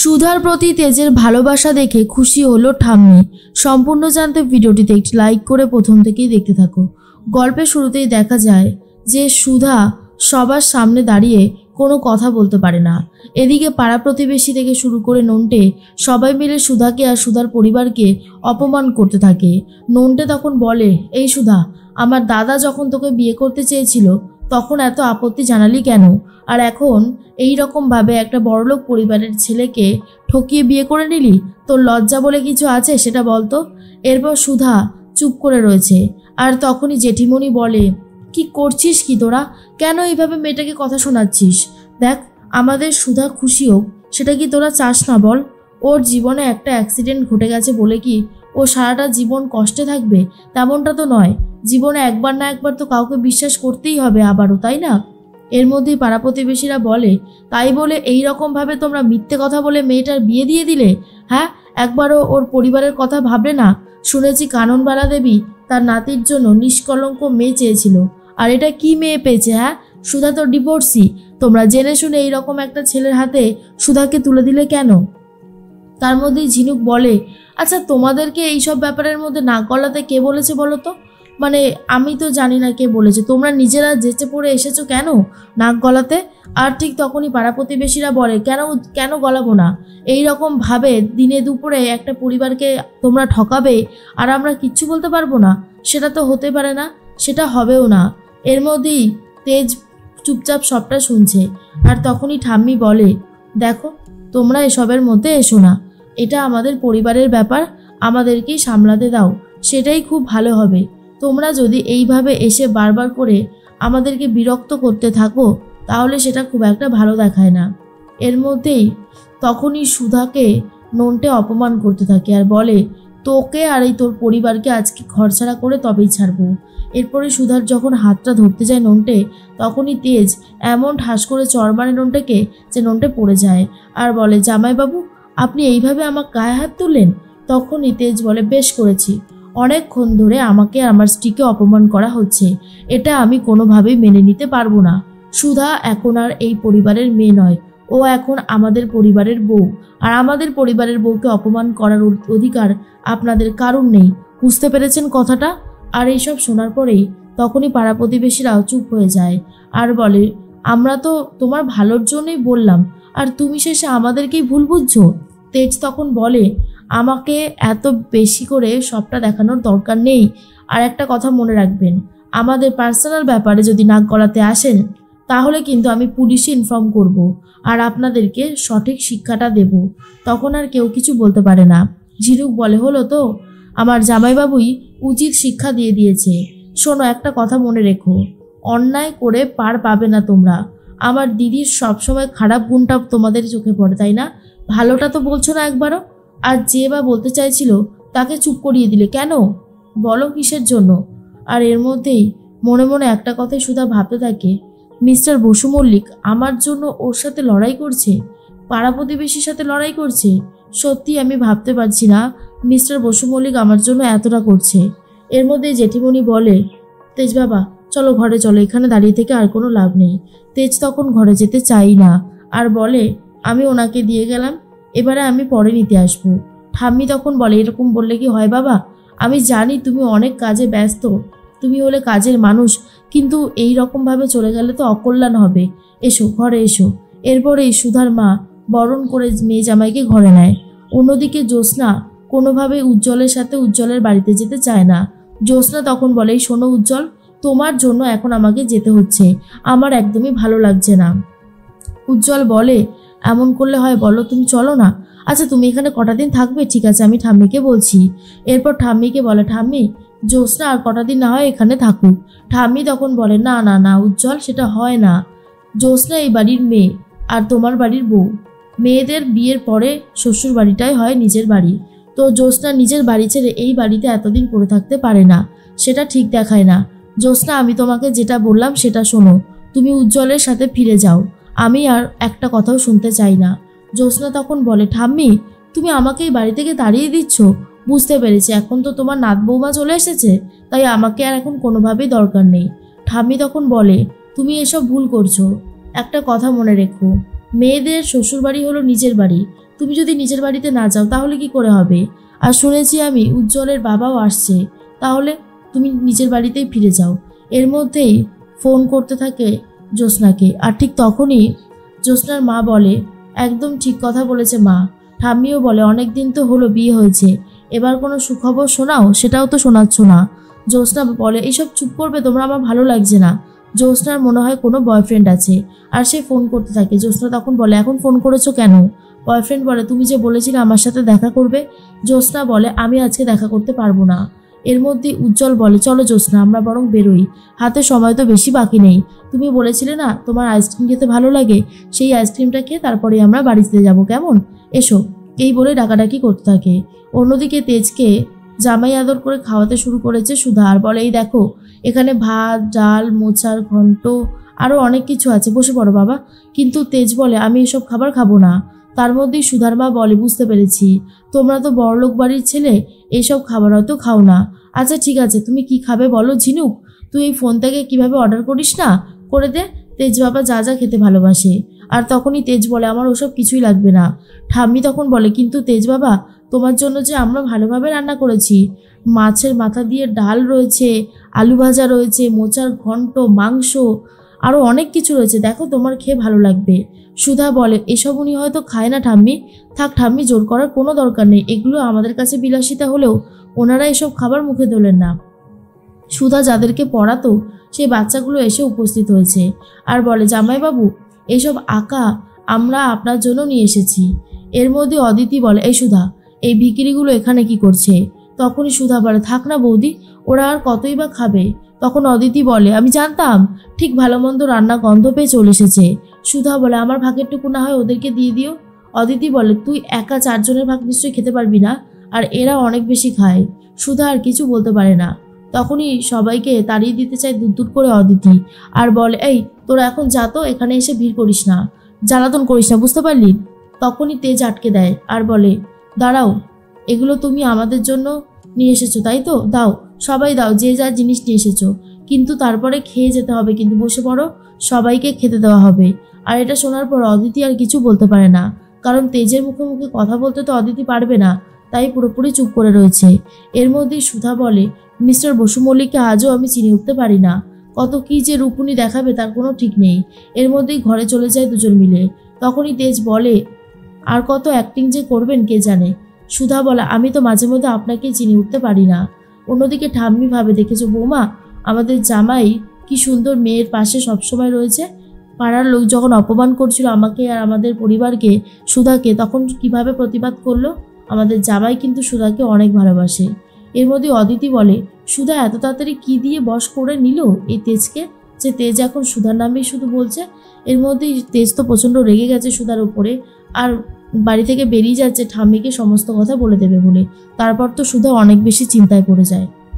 সুধার প্রতি তেজের ভালোবাসা দেখে খুশি হলো ঠাম্মি। সম্পূর্ণ জানতে ভিডিওটিতে একটি লাইক করে প্রথম থেকেই দেখতে থাকো। গল্পের শুরুতেই দেখা যায় যে সুধা সবার সামনে দাঁড়িয়ে কোনো কথা বলতে পারে না। এদিকে পাড়া প্রতিবেশী থেকে শুরু করে নন্টে সবাই মিলে সুধাকে আর সুধার পরিবারকে অপমান করতে থাকে। নন্টে তখন বলে, এই সুধা, আমার দাদা যখন তোকে বিয়ে করতে চেয়েছিল তখন এত আপত্তি জানালি কেন? আর এখন এই রকমভাবে একটা বড়লোক পরিবারের ছেলেকে ঠকিয়ে বিয়ে করে নিলি? তোর লজ্জা বলে কিছু আছে সেটা বলতো। এরপর সুধা চুপ করে রয়েছে। আর তখনই জেঠিমণি বলে, কি করছিস কি তোরা? কেন এইভাবে মেয়েটাকে কথা শোনাচ্ছিস? দেখ, আমাদের সুধা খুশি হোক, সেটা কি তোরা চাস না বল? ওর জীবনে একটা অ্যাক্সিডেন্ট ঘটে গেছে বলে কি ও সারাটা জীবন কষ্টে থাকবে? তেমনটা তো নয়। জীবনে একবার না একবার তো কাউকে বিশ্বাস করতেই হবে আবারও, তাই না? এর মধ্যেই পাড়া প্রতিবেশীরা বলে, তাই বলে এই রকমভাবে তোমরা মিথ্যে কথা বলে মেয়েটার বিয়ে দিয়ে দিলে? হ্যাঁ, একবারও ওর পরিবারের কথা ভাবলে না? শুনেছি কাননবালা দেবী তার নাতির জন্য নিষ্কলঙ্ক মেয়ে চেয়েছিল, আর এটা কি মেয়ে পেয়েছে? হ্যাঁ, সুধা তো ডিভোর্সি। তোমরা জেনে শুনে এইরকম একটা ছেলের হাতে সুধাকে তুলে দিলে কেন? তার মধ্যেই ঝিনুক বলে, আচ্ছা, তোমাদেরকে এইসব ব্যাপারের মধ্যে নাক গলাতে কে বলেছে বলো তো? মানে আমি তো জানি না কে বলেছে, তোমরা নিজেরা যেচে পড়ে এসেছো কেন নাক গলাতে? আর ঠিক তখনই পাড়া প্রতিবেশীরা বলে, কেন গলাবো না? এই রকম ভাবে দিনে দুপুরে একটা পরিবারকে তোমরা ঠকাবে আর আমরা কিচ্ছু বলতে পারবো না? সেটা তো হতে পারে না, সেটা হবেও না। এর মধ্যেই তেজ চুপচাপ সবটা শুনছে। আর তখনই ঠাম্মি বলে, দেখো, তোমরা এসবের মধ্যে এসো না। এটা আমাদের পরিবারের ব্যাপার, আমাদেরকেই সামলাতে দাও, সেটাই খুব ভালো হবে। তোমরা যদি এইভাবে এসে বারবার করে আমাদেরকে বিরক্ত করতে থাকো তাহলে সেটা খুব একটা ভালো দেখায় না। এর মধ্যেই তখনই সুধাকে নন্টে অপমান করতে থাকে আর বলে, তোকে আর এই তোর পরিবারকে আজকে ঘরছাড়া করে তবেই ছাড়বো। এরপরে সুধার যখন হাতটা ধরতে যায় নন্টে, তখনই তেজ এমন ঠাস করে চড় মারে নন্টেকে যে নন্টে পড়ে যায় আর বলে, জামাইবাবু, আপনি এইভাবে আমার গায়ে হাত তুললেন? তখনই তেজ বলে, বেশ করেছি, অনেকক্ষণ ধরে আমাকে আর আমার স্ত্রীকে অপমান করা হচ্ছে, এটা আমি কোনোভাবেই মেনে নিতে পারবো না। সুধা এখন আর এই পরিবারের মেয়ে নয়, ও এখন আমাদের পরিবারের বউ, আর আমাদের পরিবারের বউকে অপমান করার অধিকার আপনাদের কারণ নেই। বুঝতে পেরেছেন কথাটা? আর এইসব শোনার পরেই তখনই পাড়া প্রতিবেশীরাও চুপ হয়ে যায় আর বলে, আমরা তো তোমার ভালোর জন্যই বললাম, আর তুমি শেষে আমাদেরকেই ভুল বুঝছো। তেজ তখন বলে, আমাকে এত বেশি করে সবটা দেখানোর দরকার নেই। আর একটা কথা মনে রাখবেন, আমাদের পার্সোনাল ব্যাপারে যদি নাক গলাতে আসেন তাহলে কিন্তু আমি পুলিশে ইনফর্ম করব আর আপনাদেরকে সঠিক শিক্ষাটা দেব। তখন আর কেউ কিছু বলতে পারে না। ঝিনুক বলে, হলো তো, আমার জামাইবাবুই উচিত শিক্ষা দিয়ে দিয়েছে। শোনো, একটা কথা মনে রেখো, অন্যায় করে পার পাবে না তোমরা। আমার দিদির সবসময় খারাপ গুণটা তোমাদের চোখে পড়ে, তাই না? ভালোটা তো বলছো না একবারও। আর যে বা বলতে চাইছিল তাকে চুপ করিয়ে দিলে কেন? বলো কিসের জন্য? আর এর মধ্যেই মনে মনে একটা কথাই সুধা ভাবতে থাকে, মিস্টার বসু মল্লিক আমার জন্য ওর সাথে লড়াই করছে, পাড়া প্রতিবেশীর সাথে লড়াই করছে। সত্যি আমি ভাবতে পারছি না মিস্টার বসু মল্লিক আমার জন্য এতটা করছে। এর মধ্যে জেঠিমণি বলে, তেজ বাবা, চলো ঘরে চলো, এখানে দাঁড়িয়ে থেকে আর কোনো লাভ নেই। তেজ তখন ঘরে যেতে চাই না আর বলে, আমি ওনাকে দিয়ে গেলাম, এবারে আমি পরে নিতে আসবো। ঠাম্মি তখন বলে, এরকম বললে কি হয় বাবা? আমি জানি তুমি অনেক কাজে ব্যস্ত, তুমি হলে কাজের মানুষ, কিন্তু এই রকমভাবে চলে গেলে তো অকল্যাণ হবে। এসো, ঘরে এসো। এরপরেই সুধার মা বরণ করে মেয়ে জামাইকে ঘরে নেয়। অন্যদিকে জ্যোৎস্না কোনোভাবে উজ্জ্বলের সাথে উজ্জ্বলের বাড়িতে যেতে চায় না। জ্যোৎস্না তখন বলে, শোনো উজ্জ্বল, তোমার জন্য এখন আমাকে যেতে হচ্ছে, আমার একদমই ভালো লাগছে না। উজ্জ্বল বলে, এমন করলে হয় বলো, তুমি চলো না। আচ্ছা, তুমি এখানে কটা দিন থাকবে? ঠিক আছে, আমি ঠাম্মিকে বলছি। এরপর ঠাম্মিকে বলে, ঠাম্মি, জ্যোৎস্না আর কটা দিন না হয় এখানে থাকুক। ঠাম্মি তখন বলে, না না না উজ্জ্বল, সেটা হয় না। জ্যোৎস্না এই বাড়ির মেয়ে আর তোমার বাড়ির বউ। মেয়েদের বিয়ের পরে শ্বশুর বাড়িটাই হয় নিজের বাড়ি। তো জ্যোৎস্না নিজের বাড়ি ছেড়ে এই বাড়িতে এতদিন পড়ে থাকতে পারে না, সেটা ঠিক দেখায় না। জ্যোৎস্না, আমি তোমাকে যেটা বললাম সেটা শোনো, তুমি উজ্জ্বলের সাথে ফিরে যাও, আমি আর একটা কথাও শুনতে চাই না। জ্যোৎস্না তখন বলে, ঠাম্মি, তুমি আমাকে এই বাড়ি থেকে তাড়িয়ে দিচ্ছ? বুঝতে পেরেছি, এখন তো তোমার নাত বৌমা চলে এসেছে, তাই আমাকে আর এখন কোনোভাবেই দরকার নেই। ঠাম্মি তখন বলে, তুমি এসব ভুল করছো। একটা কথা মনে রেখো, মেয়েদের শ্বশুরবাড়ি হলো নিজের বাড়ি, তুমি যদি নিজের বাড়িতে না যাও তাহলে কি করে হবে? আর শুনেছি আমি উজ্জ্বলের বাবাও আসছে, তাহলে তুমি নিজের বাড়িতেই ফিরে যাও। এর মধ্যেই ফোন করতে থাকে জ্যোৎস্নাকে। আর ঠিক তখনই জ্যোৎস্নার মা বলে, একদম ঠিক কথা বলেছে মা। ঠাম্মিও বলে, অনেক দিন তো হলো বিয়ে হয়েছে, এবার কোনো সুখবর শোনাও, সেটাও তো শোনাচ্ছ না। জ্যোৎস্না বলে, এইসব চুপ করবে তোমরা, আমার ভালো লাগছে না। জ্যোৎস্নার মনে হয় কোনো বয়ফ্রেন্ড আছে, আর সে ফোন করতে থাকে। জ্যোৎস্না তখন বলে, এখন ফোন করেছো কেন? বয়ফ্রেন্ড বলে, তুমি যে বলেছিলে আমার সাথে দেখা করবে। জ্যোৎস্না বলে, আমি আজকে দেখা করতে পারবো না। এর মধ্যে উজ্জ্বল বলে, চলো জ্যোৎস্না, আমরা বরং বেরোই, হাতে সময় তো বেশি বাকি নেই। তুমি বলেছিলে না তোমার আইসক্রিম খেতে ভালো লাগে, সেই আইসক্রিমটা খেয়ে তারপরে আমরা বাড়িতে যাব, কেমন? এসো। এই বলে ডাকাডাকি করতে থাকে। অন্যদিকে তেজকে জামাই আদর করে খাওয়াতে শুরু করেছে সুধা। আর বলে, এই দেখো এখানে ভাত, ডাল, মোচার ঘন্ট, আরও অনেক কিছু আছে, বসে পড়ো বাবা। কিন্তু তেজ বলে, আমি এসব খাবার খাবো না। তার মধ্যেই সুধার মা বলে, বুঝতে পেরেছি, তোমরা তো বড়লোক বাড়ির ছেলে, এইসব খাবার হয়তো খাও না। আচ্ছা ঠিক আছে, তুমি কি খাবে বলো? ঝিনুক, তুই এই ফোন থেকে কিভাবে অর্ডার করিস না, করে দে। তেজ বাবা যা যা খেতে ভালোবাসে। আর তখনই তেজ বলে, আমার ওসব কিছুই লাগবে না। ঠাম্মি তখন বলে, কিন্তু তেজ বাবা, তোমার জন্য যে আমরা ভালোভাবে রান্না করেছি, মাছের মাথা দিয়ে ডাল রয়েছে, আলু ভাজা রয়েছে, মোচার ঘন্ট, মাংস, আরও অনেক কিছু রয়েছে, দেখো তোমার খেয়ে ভালো লাগবে। সুধা বলে, এসব উনি হয়তো খায় না ঠাম্মি। থাক ঠাম্মি, জোর করার কোনো দরকার নেই, এগুলো আমাদের কাছে বিলাসিতা হলেও ওনারা এসব খাবার মুখে তোলেন না। সুধা যাদেরকে পড়াতো সেই বাচ্চাগুলো এসে উপস্থিত হয়েছে আর বলে, জামাইবাবু, এইসব আঁকা আমরা আপনার জন্য নিয়ে এসেছি। এর মধ্যে অদিতি বলে, এই সুধা, এই ভিখিরিগুলো এখানে কি করছে? তখনই সুধা বলে, থাক না বৌদি, ওরা আর কতই বা খাবে। তখন অদিতি বলে, আমি জানতাম ঠিক ভালো মন্দ রান্না গন্ধ পেয়ে চলে এসেছে। সুধা বলে, আমার ভাগেরটুকু না হয় ওদেরকে দিয়ে দিও। অদিতি বলে, তুই একা 4 জনের ভাগ নিশ্চয়ই খেতে পারবি না, আর এরা অনেক বেশি খায়। সুধা আর কিছু বলতে পারে না। তখনই সবাইকে তাড়িয়ে দিতে চায় দূর করে অদিতি, আর বলে, এই তোরা এখন যা তো, এখানে এসে ভিড় করিস না, জ্বালাতন করিস না, বুঝতে পারলি? তখনই তেজ আটকে দেয় আর বলে, দাঁড়াও, এগুলো তুমি আমাদের জন্য নিয়ে এসেছো তাই তো? দাও, সবাই দাও, যে যা জিনিস নিয়ে এসেছো, কিন্তু তারপরে খেয়ে যেতে হবে, কিন্তু বসে পড়ো, সবাইকে খেতে দেওয়া হবে। আর এটা শোনার পর অদিতি আর কিছু বলতে পারে না, কারণ তেজের মুখে মুখে কথা বলতে তো অদিতি পারবে না, তাই পুরোপুরি চুপ করে রয়েছে। এর মধ্যেই সুধা বলে, মিস্টার বসু মল্লিককে আজও আমি চিনে উঠতে পারি না, কত কি যে রূপুনি দেখাবে তার কোনো ঠিক নেই। এর মধ্যেই ঘরে চলে যায় দুজন মিলে। তখনই তেজ বলে, আর কত অ্যাক্টিং যে করবেন কে জানে। সুধা বলে, আমি তো মাঝে মধ্যে আপনাকে চিনে উঠতে পারি না। অন্যদিকে ঠাম্মি ভাবে, দেখেছো বৌমা, আমাদের জামাই কি সুন্দর মেয়ের পাশে সবসময় রয়েছে। পাড়ার লোক যখন অপমান করছিল আমাকে আর আমাদের পরিবারকে, সুধাকে, তখন কিভাবে প্রতিবাদ করলো। আমাদের জামাই কিন্তু সুধাকে অনেক ভালোবাসে। এর মধ্যে অদিতি বলে, সুধা এত তাড়াতাড়ি কি দিয়ে বশ করে নিল এই তেজকে, যে তেজ এখন সুধার নামেই শুধু বলছে। এর মধ্যেই তেজ তো প্রচণ্ড রেগে গেছে সুধার উপরে, আর বাড়ি থেকে বেরিয়ে যাচ্ছে ঠাম্মিকে সমস্ত কথা বলে দেবে বলে। তারপর তো সুধা অনেক বেশি চিন্তায় পড়ে যায়।